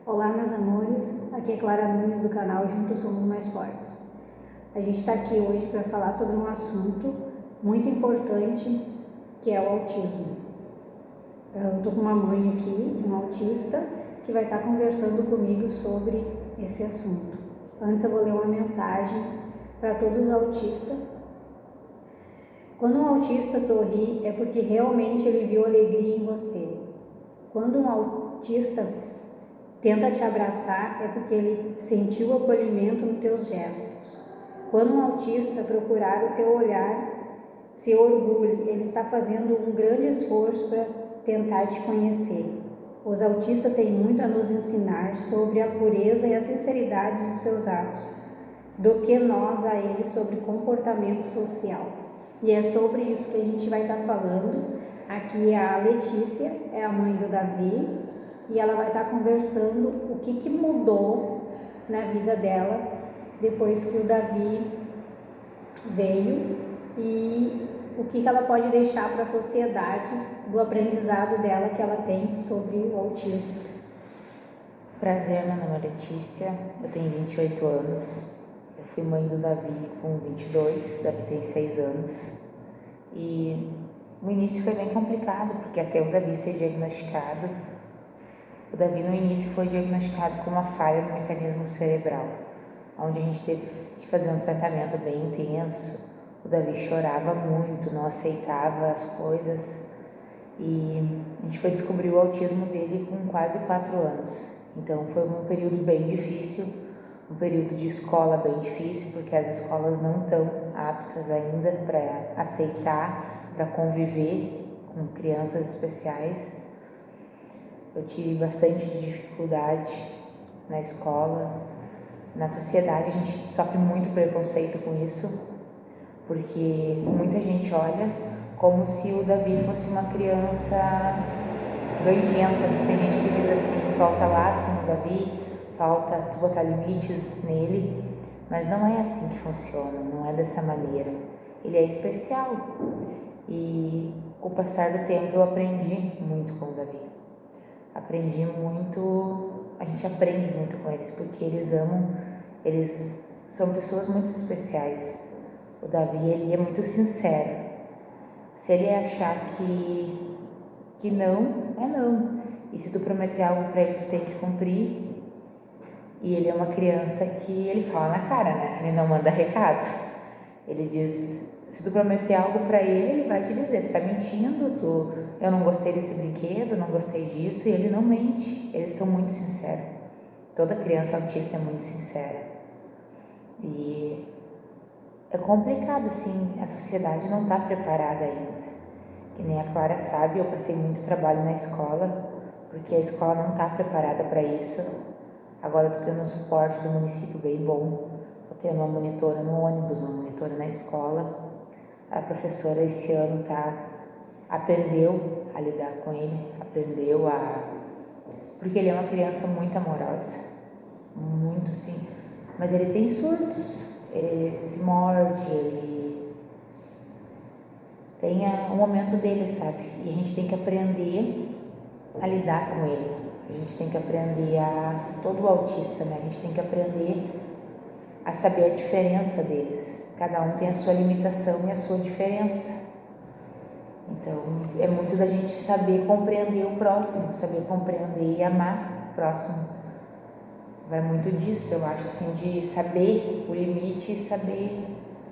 Olá, meus amores, aqui é Clara Nunes do canal Juntos Somos Mais Fortes. A gente está aqui hoje para falar sobre um assunto muito importante que é o autismo. Eu estou com uma mãe aqui, de um autista, que vai estar conversando comigo sobre esse assunto. Antes eu vou ler uma mensagem para todos os autistas. Quando um autista sorri é porque realmente ele viu alegria em você. Quando um autista tenta te abraçar é porque ele sentiu o acolhimento nos teus gestos. Quando um autista procurar o teu olhar, se orgulhe, ele está fazendo um grande esforço para tentar te conhecer. Os autistas têm muito a nos ensinar sobre a pureza e a sinceridade de seus atos, do que nós a eles sobre comportamento social. E é sobre isso que a gente vai estar falando. Aqui é a Letícia, é a mãe do Davi, e ela vai estar conversando o que mudou na vida dela depois que o Davi veio e o que ela pode deixar para a sociedade do aprendizado dela que ela tem sobre o autismo. Prazer, meu nome é Letícia, eu tenho 28 anos, eu fui mãe do Davi com 22, Davi tem 6 anos e o início foi bem complicado porque até o Davi ser diagnosticado, o Davi no início foi diagnosticado com uma falha no mecanismo cerebral, onde a gente teve que fazer um tratamento bem intenso. O Davi chorava muito, não aceitava as coisas e a gente foi descobrir o autismo dele com quase 4 anos. Então foi um período bem difícil, um período de escola bem difícil, porque as escolas não estão aptas ainda para aceitar, para conviver com crianças especiais. Eu tive bastante dificuldade na escola, na sociedade a gente sofre muito preconceito com isso, porque muita gente olha como se o Davi fosse uma criança ganjenta. Tem gente que diz assim, falta laço no Davi, falta tu botar limites nele, mas não é assim que funciona, não é dessa maneira. Ele é especial e com o passar do tempo eu aprendi muito com o Davi. Aprendi muito, a gente aprende muito com eles, porque eles amam, eles são pessoas muito especiais. O Davi, ele é muito sincero. Se ele achar que não, é não. E se tu prometer algo para ele, tu tem que cumprir. E ele é uma criança que ele fala na cara, né? Ele não manda recado. Ele diz, se tu prometer algo para ele, ele vai te dizer, tu tá mentindo, eu não gostei desse brinquedo, não gostei disso, e ele não mente. Eles são muito sinceros. Toda criança autista é muito sincera. E é complicado, assim, a sociedade não está preparada ainda. Que nem a Clara sabe, eu passei muito trabalho na escola, porque a escola não está preparada para isso. Agora eu estou tendo um suporte do município bem bom. Estou tendo uma monitora no ônibus, uma monitora na escola. A professora esse ano aprendeu a lidar com ele, porque ele é uma criança muito amorosa, muito sim, mas ele tem surtos. Ele se morde, ele tem o momento dele, sabe? E a gente tem que aprender a lidar com ele. A gente tem que aprender todo autista, né? A gente tem que aprender a saber a diferença deles. Cada um tem a sua limitação e a sua diferença. Então, é muito da gente saber compreender o próximo, saber compreender e amar o próximo. Vai muito disso, eu acho, assim, de saber o limite e saber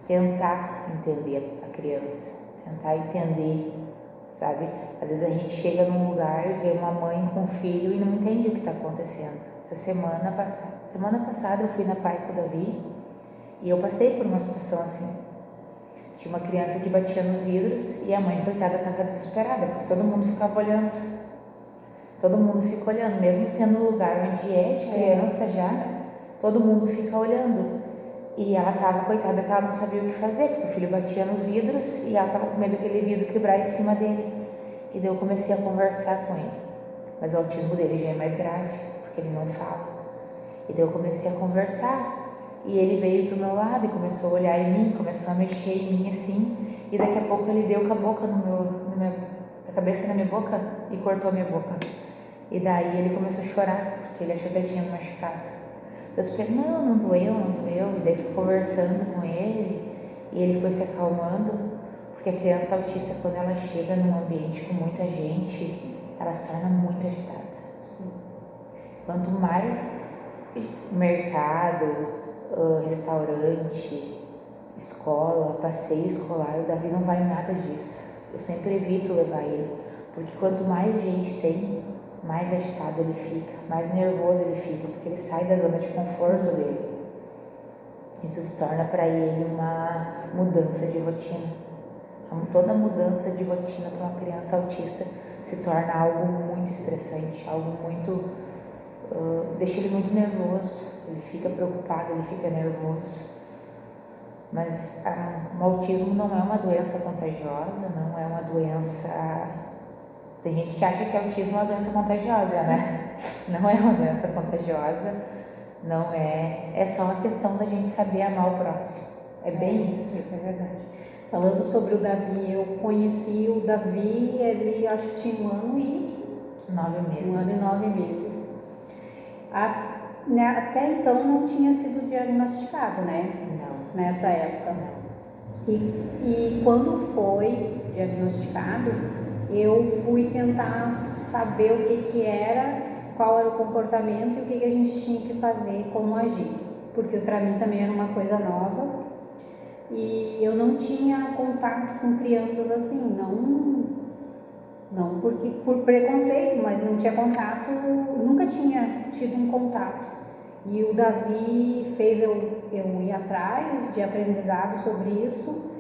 tentar entender a criança, tentar entender, sabe? Às vezes a gente chega num lugar, vê uma mãe com um filho e não entende o que está acontecendo. Semana passada eu fui na Pai com o Davi e eu passei por uma situação assim. Tinha uma criança que batia nos vidros e a mãe, coitada, estava desesperada, porque todo mundo ficava olhando. Todo mundo fica olhando, mesmo sendo um lugar onde é de criança já, todo mundo fica olhando. E ela estava, coitada, que ela não sabia o que fazer, porque o filho batia nos vidros e ela estava com medo daquele vidro quebrar em cima dele. E daí eu comecei a conversar com ele. Mas o autismo dele já é mais grave, porque ele não fala. E daí eu comecei a conversar. E ele veio pro meu lado e começou a olhar em mim, começou a mexer em mim assim. E daqui a pouco ele deu com a boca a cabeça na minha boca e cortou a minha boca. E daí ele começou a chorar, porque ele achou que ele tinha machucado. Eu falei, não doeu, não doeu. E daí fui conversando com ele e ele foi se acalmando, porque a criança autista, quando ela chega num ambiente com muita gente, ela se torna muito agitada. Sim. Quanto mais mercado, restaurante, escola, passeio escolar, o Davi não vai em nada disso. Eu sempre evito levar ele, porque quanto mais gente tem, mais agitado ele fica, mais nervoso ele fica, porque ele sai da zona de conforto dele. Isso se torna para ele uma mudança de rotina. Toda mudança de rotina para uma criança autista se torna algo muito estressante, algo muito... deixa ele muito nervoso, ele fica preocupado, ele fica nervoso. Mas o autismo não é uma doença contagiosa, não é uma doença... Tem gente que acha que autismo é uma doença contagiosa, né? Não é uma doença contagiosa, não é... É só uma questão da gente saber amar o próximo. É bem isso. Isso é verdade. Falando sobre o Davi, eu conheci o Davi, ele acho que tinha 1 ano e... 9 meses. 1 ano e 9 meses. Até então não tinha sido diagnosticado, né? Não. Nessa época. Não. E quando foi diagnosticado, eu fui tentar saber o que era, qual era o comportamento e o que a gente tinha que fazer, como agir. Porque para mim também era uma coisa nova. E eu não tinha contato com crianças assim, não porque por preconceito, mas não tinha contato, nunca tinha tido um contato. E o Davi fez eu ir atrás de aprendizado sobre isso,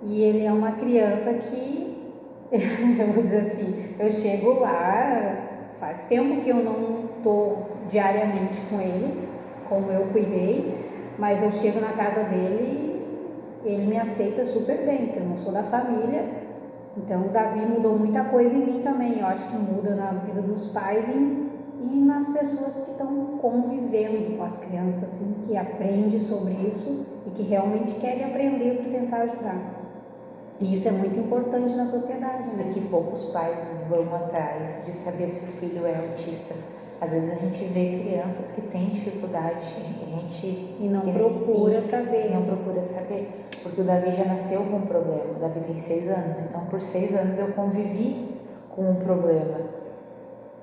e ele é uma criança que, eu vou dizer assim, eu chego lá, faz tempo que eu não estou diariamente com ele, como eu cuidei, mas eu chego na casa dele e ele me aceita super bem, porque eu não sou da família. Então o Davi mudou muita coisa em mim também, eu acho que muda na vida dos pais e nas pessoas que estão convivendo com as crianças, assim, que aprendem sobre isso e que realmente querem aprender para tentar ajudar. E isso é muito importante na sociedade, né? Que poucos pais vão atrás de saber se o filho é autista. Às vezes a gente vê crianças que têm dificuldade, e não procura saber. Não procura saber, porque o Davi já nasceu com um problema. O Davi tem 6 anos, então por 6 anos eu convivi com um problema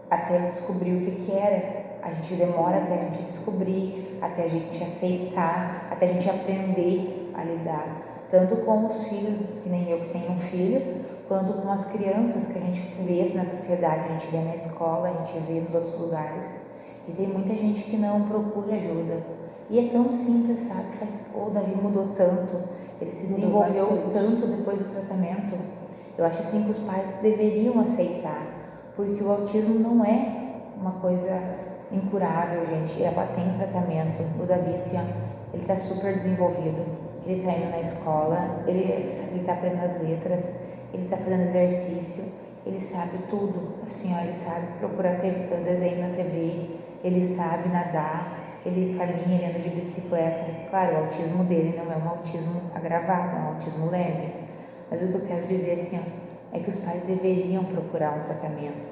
até eu descobrir o que era. A gente demora até a gente descobrir, até a gente aceitar, até a gente aprender a lidar, tanto com os filhos, que nem eu que tenho um filho, quanto com as crianças que a gente vê na sociedade, a gente vê na escola, a gente vê nos outros lugares. E tem muita gente que não procura ajuda. E é tão simples, sabe? O Davi mudou tanto, ele se desenvolveu tanto depois do tratamento. Eu acho assim que os pais deveriam aceitar, porque o autismo não é uma coisa incurável, gente. Ela tem tratamento. O Davi, assim, ó, ele tá super desenvolvido. Ele tá indo na escola, ele tá aprendendo as letras, ele tá fazendo exercício, ele sabe tudo, assim, ó, ele sabe procurar desenho na TV, ele sabe nadar, ele caminha, ele anda de bicicleta. Claro, o autismo dele não é um autismo agravado, é um autismo leve. Mas o que eu quero dizer, assim, ó, é que os pais deveriam procurar um tratamento.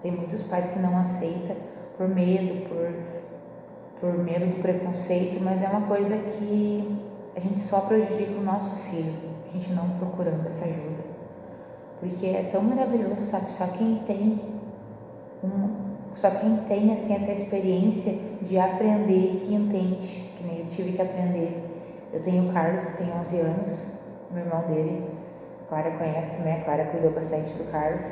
Tem muitos pais que não aceitam por medo, por medo do preconceito, mas é uma coisa que a gente só prejudica o nosso filho, a gente não procurando essa ajuda. Porque é tão maravilhoso, sabe? Só quem tem assim, essa experiência de aprender que entende, que nem eu tive que aprender. Eu tenho o Carlos, que tem 11 anos, o irmão dele, a Clara conhece, né? A Clara cuidou bastante do Carlos.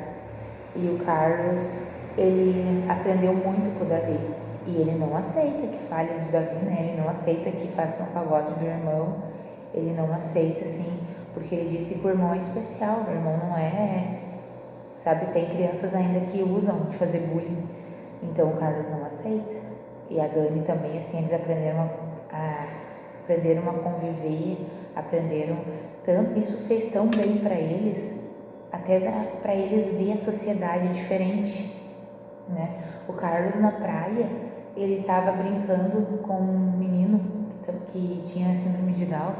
E o Carlos, ele aprendeu muito com o Davi. E ele não aceita que fale de Davi, né? Ele não aceita que faça um pagode do irmão. Ele não aceita, assim, porque ele disse que o irmão é especial. O irmão não é, sabe? Tem crianças ainda que usam de fazer bullying. Então o Carlos não aceita. E a Dani também, assim, eles aprenderam a conviver, aprenderam tanto. Isso fez tão bem para eles, até para eles ver a sociedade diferente, né? O Carlos na praia, ele estava brincando com um menino que tinha síndrome de Down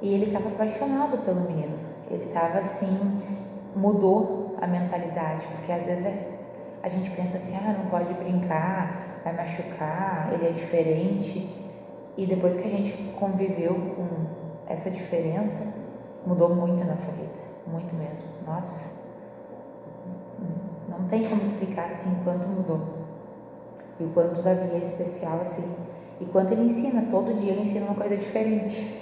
e ele estava apaixonado pelo menino. Ele estava assim, mudou a mentalidade, porque às vezes a gente pensa assim, não pode brincar, vai machucar, ele é diferente. E depois que a gente conviveu com essa diferença, mudou muito a nossa vida, muito mesmo. Nossa, não tem como explicar assim quanto mudou. E o quanto o Davi é especial assim. E quanto ele ensina, todo dia ele ensina uma coisa diferente.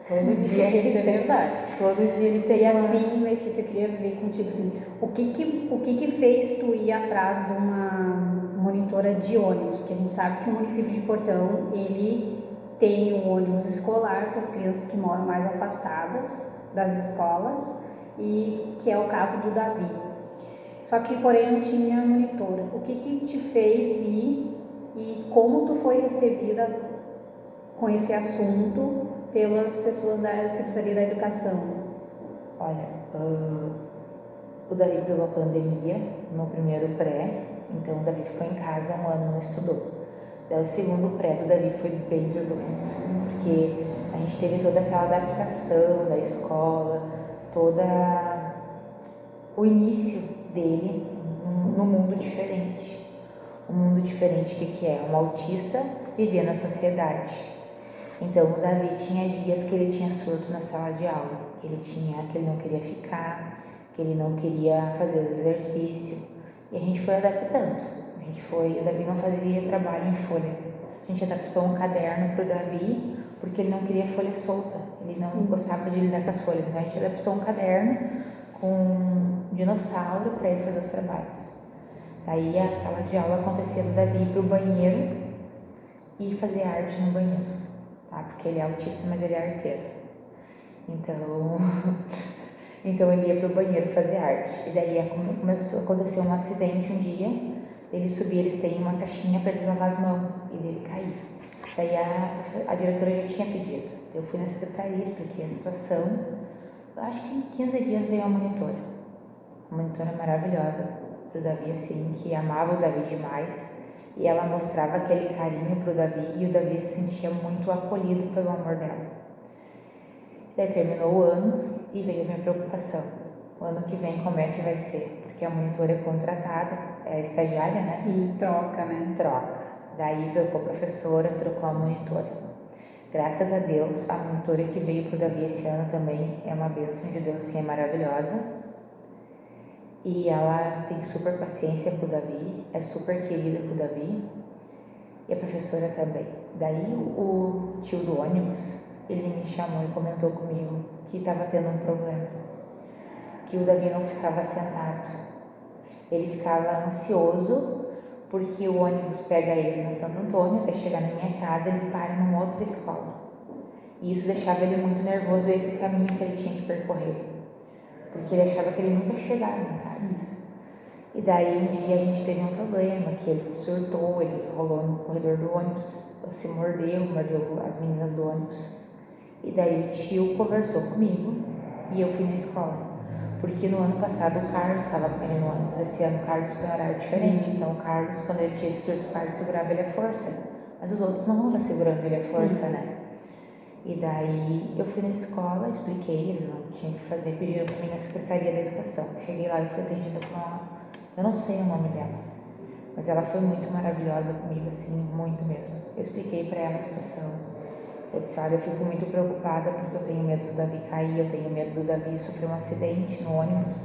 Todo dia ele Isso é verdade. Todo dia ele tem E assim, Letícia, eu queria ver contigo assim, o que que fez tu ir atrás de uma monitora de ônibus? Que a gente sabe que o município de Portão, ele tem o ônibus escolar para as crianças que moram mais afastadas das escolas, e que é o caso do Davi. Só que, porém, não tinha monitora. O que te fez ir e como tu foi recebida com esse assunto pelas pessoas da Secretaria da Educação? Olha, o Davi pegou a pandemia no primeiro pré, então o Davi ficou em casa um ano, não estudou. Daí o segundo pré do Davi foi bem turbulento, porque a gente teve toda aquela adaptação da escola, toda o início dele num mundo diferente. Um mundo diferente, o que é? Um autista viver na sociedade. Então o Davi tinha dias que ele tinha surto na sala de aula, que ele não queria ficar, que ele não queria fazer os exercícios. E a gente foi adaptando. O Davi não fazia trabalho em folha. A gente adaptou um caderno para o Davi, porque ele não queria folha solta. Ele não gostava de lidar com as folhas. Então a gente adaptou um caderno com um dinossauro para ele fazer os trabalhos. Daí a sala de aula acontecia do Davi ir para o banheiro e fazer arte no banheiro, tá? Porque ele é autista, mas ele é arteiro. Então ele ia para o banheiro fazer arte. E daí aconteceu um acidente um dia, ele subia, eles têm uma caixinha para eles lavar as mãos, e dele caiu. Daí a diretora já tinha pedido. Eu fui na secretaria, expliquei a situação. Eu acho que em 15 dias veio a monitora. Uma monitora maravilhosa pro Davi, assim, que amava o Davi demais. E ela mostrava aquele carinho pro Davi, e o Davi se sentia muito acolhido pelo amor dela. Daí terminou o ano e veio a minha preocupação. O ano que vem como é que vai ser? Porque a monitora é contratada, é estagiária, né? Sim, troca, né? Troca. Daí trocou a professora, trocou a monitora. Graças a Deus, a monitora que veio pro Davi esse ano também é uma bênção de Deus, assim, é maravilhosa. E ela tem super paciência com o Davi, é super querida com o Davi. E a professora também. Daí o tio do ônibus, ele me chamou e comentou comigo que estava tendo um problema. Que o Davi não ficava sentado. Ele ficava ansioso porque o ônibus pega eles na Santo Antônio até chegar na minha casa, ele para numa outra escola. E isso deixava ele muito nervoso, esse caminho que ele tinha que percorrer. Porque ele achava que ele nunca chegava em casa. E daí um dia a gente teve um problema, que ele surtou, ele rolou no corredor do ônibus, se mordeu as meninas do ônibus. E daí o tio conversou comigo e eu fui na escola. Porque no ano passado o Carlos estava com ele no ônibus, esse ano o Carlos foi um horário diferente. Então o Carlos, quando ele tinha esse surto, o Carlos segurava ele à força. Mas os outros não vão estar segurando ele à força, né? E daí eu fui na escola, expliquei, eles não tinham que fazer, pediram para mim na Secretaria da Educação. Cheguei lá e fui atendida com eu não sei o nome dela, mas ela foi muito maravilhosa comigo, assim, muito mesmo. Eu expliquei para ela a situação. Eu disse, olha, eu fico muito preocupada porque eu tenho medo do Davi cair, eu tenho medo do Davi sofrer um acidente no ônibus,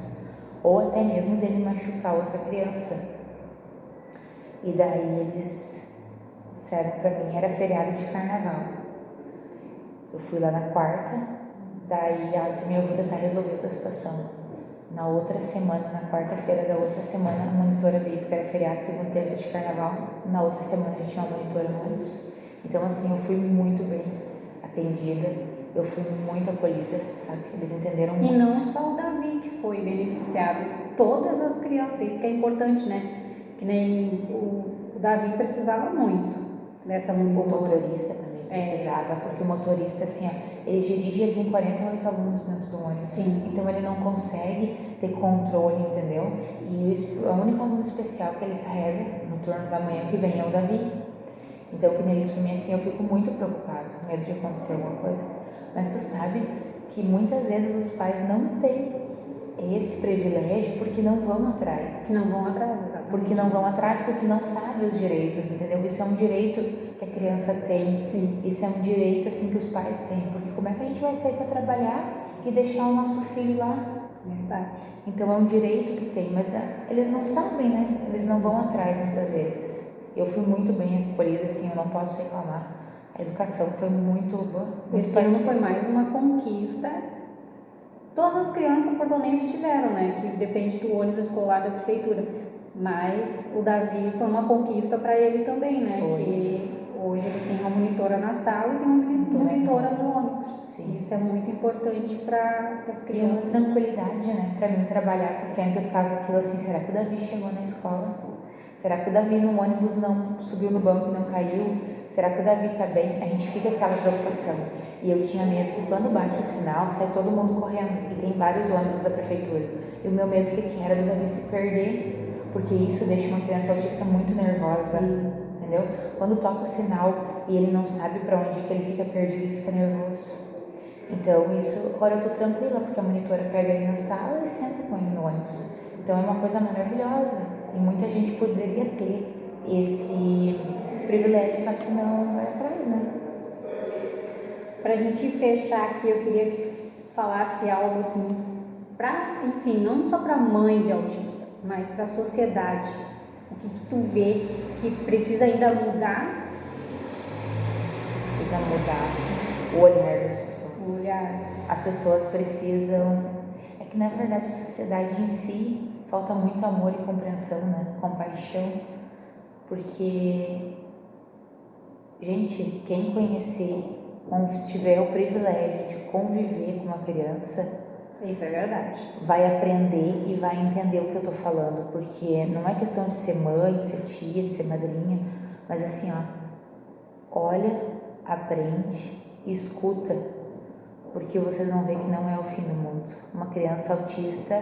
ou até mesmo dele machucar outra criança. E daí eles disseram para mim, era feriado de carnaval. Eu fui lá na quarta, daí ela disse, eu vou tentar resolver a tua situação. Na outra semana, na quarta-feira da outra semana, a monitora veio, porque era feriado, segunda e terça de carnaval. Na outra semana a gente tinha uma monitora no ônibus. Então, assim, eu fui muito bem atendida, eu fui muito acolhida, sabe? Eles entenderam muito. E não só o Davi que foi beneficiado, todas as crianças, isso que é importante, né? Que nem o Davi precisava muito dessa monitora. O motorista também precisava, porque o motorista, assim, ele dirige, ele tem 48 alunos dentro do ônibus. Sim. Então ele não consegue ter controle, entendeu? E o único aluno especial que ele carrega no turno da manhã que vem é o Davi. Então, que nem isso pra mim, assim, eu fico muito preocupada, com medo de acontecer alguma coisa. Mas tu sabe que muitas vezes os pais não têm esse privilégio porque não vão atrás. Não vão atrás, exatamente. Porque não vão atrás, porque não sabem os direitos, entendeu? Isso é um direito que a criança tem. Sim. Isso é um direito assim que os pais têm. Porque como é que a gente vai sair para trabalhar e deixar o nosso filho lá? Verdade. Então é um direito que tem, mas eles não sabem, né? Eles não vão atrás muitas vezes. Eu fui muito bem acolhida, assim, eu não posso reclamar. A educação foi muito boa. Esse ano foi mais uma conquista. Todas as crianças portonenses tiveram, né? Que depende do ônibus escolar da prefeitura. Mas o Davi foi uma conquista para ele também, né? Foi. Que hoje ele tem uma monitora na sala e tem uma monitora no ônibus. Sim. Isso é muito importante para as E uma crianças. tranquilidade, né? Para mim trabalhar, porque antes eu ficava com aquilo assim, será que o Davi chegou na escola? Será que o Davi no ônibus não subiu no banco e não caiu? Será que o Davi tá bem? A gente fica com aquela preocupação. E eu tinha medo que quando bate o sinal, sai todo mundo correndo. E tem vários ônibus da prefeitura. E o meu medo que era do Davi se perder, porque isso deixa uma criança autista muito nervosa. Sim. Entendeu? Quando toca o sinal e ele não sabe para onde que ele fica perdido, ele fica nervoso. Então isso, agora eu tô tranquila, porque a monitora pega ele na sala e senta com ele no ônibus. Então é uma coisa maravilhosa. E muita gente poderia ter esse privilégio, só que não vai atrás, né? Para a gente fechar aqui, eu queria que tu falasse algo assim, para, enfim, não só para mãe de autista, mas para a sociedade. O que tu vê que precisa ainda mudar? Precisa mudar o olhar das pessoas. O olhar. As pessoas precisam... É que na verdade a sociedade em si falta muito amor e compreensão, né? Compaixão. Porque, gente, quem conhecer, tiver o privilégio de conviver com uma criança, isso é verdade, vai aprender e vai entender o que eu tô falando, porque não é questão de ser mãe, de ser tia, de ser madrinha, mas assim, ó, olha, aprende, escuta, porque vocês vão ver que não é o fim do mundo. Uma criança autista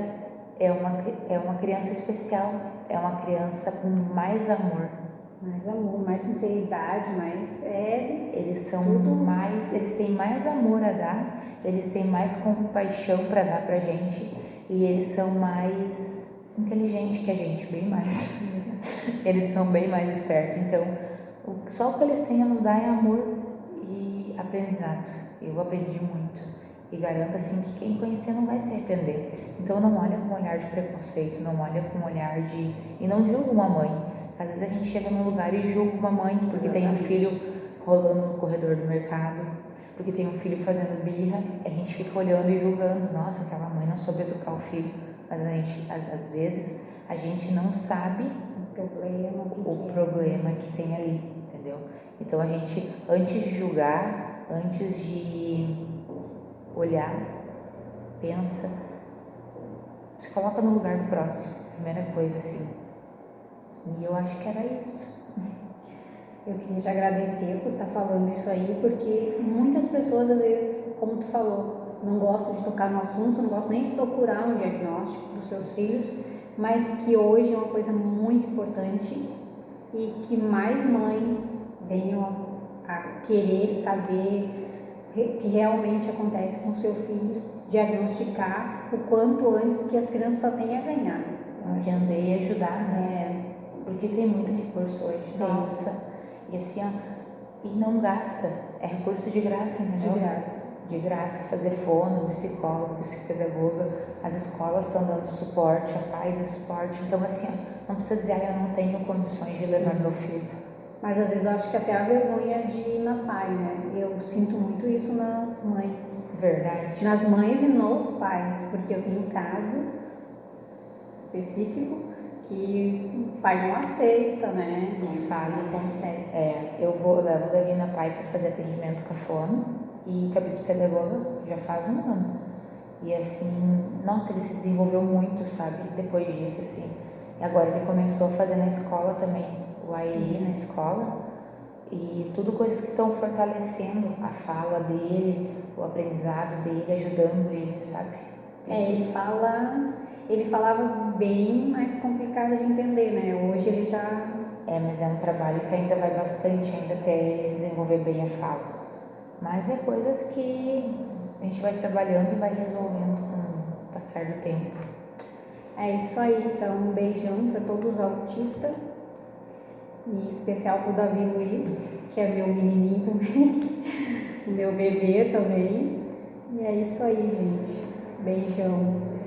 é uma criança especial, é uma criança com mais amor. Mais amor, mais sinceridade, Eles são tudo... eles têm mais amor a dar, eles têm mais compaixão para dar pra gente e eles são mais inteligentes que a gente, bem mais. Eles são bem mais espertos, então só o que eles têm a nos dar é amor e aprendizado. Eu aprendi muito e garanto assim que quem conhecer não vai se arrepender. Então não olha com um olhar de preconceito, não olha com um olhar de... e não julga uma mãe. Às vezes a gente chega num lugar e julga uma mãe porque tem um filho rolando no corredor do mercado, porque tem um filho fazendo birra, a gente fica olhando e julgando, nossa, aquela mãe não soube educar o filho, mas a gente, às vezes a gente não sabe o problema que tem ali, entendeu? Então a gente, antes de julgar, antes de olhar, pensa, se coloca no lugar do próximo, primeira coisa assim. E eu acho que era isso. Eu queria te agradecer por estar falando isso aí, porque muitas pessoas, às vezes, como tu falou, não gostam de tocar no assunto, não gostam nem de procurar um diagnóstico para os seus filhos, mas que hoje é uma coisa muito importante e que mais mães venham a querer saber o que realmente acontece com o seu filho, diagnosticar o quanto antes, que as crianças só têm a ganhar. Entender e ajudar, né? Porque tem muito recurso hoje, nossa. E assim, ó, e não gasta, é recurso de graça, entendeu? De graça. De graça, fazer fono, psicólogo, psicopedagoga, as escolas estão dando suporte, a PAI dá suporte, então assim, ó, não precisa dizer, eu não tenho condições de levar meu filho. Mas às vezes eu acho que até a vergonha de ir na PAI, né? Eu sinto muito isso nas mães. Verdade. Nas mães e nos pais, porque eu tenho um caso específico que o pai não aceita, né? Não fala, não consegue. Eu levo o Davi na PAI para fazer atendimento com a fono e com a psicopedagoga já faz um ano. E assim, nossa, ele se desenvolveu muito, sabe? Depois disso, assim. E agora ele começou a fazer na escola também, o AEI na escola. E tudo coisas que estão fortalecendo a fala dele, o aprendizado dele, ajudando ele, sabe? Ele falava bem mais complicado de entender, né? Hoje ele já... mas é um trabalho que ainda vai bastante, ainda até ele desenvolver bem a fala. Mas é coisas que a gente vai trabalhando e vai resolvendo com o passar do tempo. É isso aí, então um beijão para todos os autistas, e em especial para o Davi Luiz, que é meu menininho também, o meu bebê também. E é isso aí, gente. Beijão.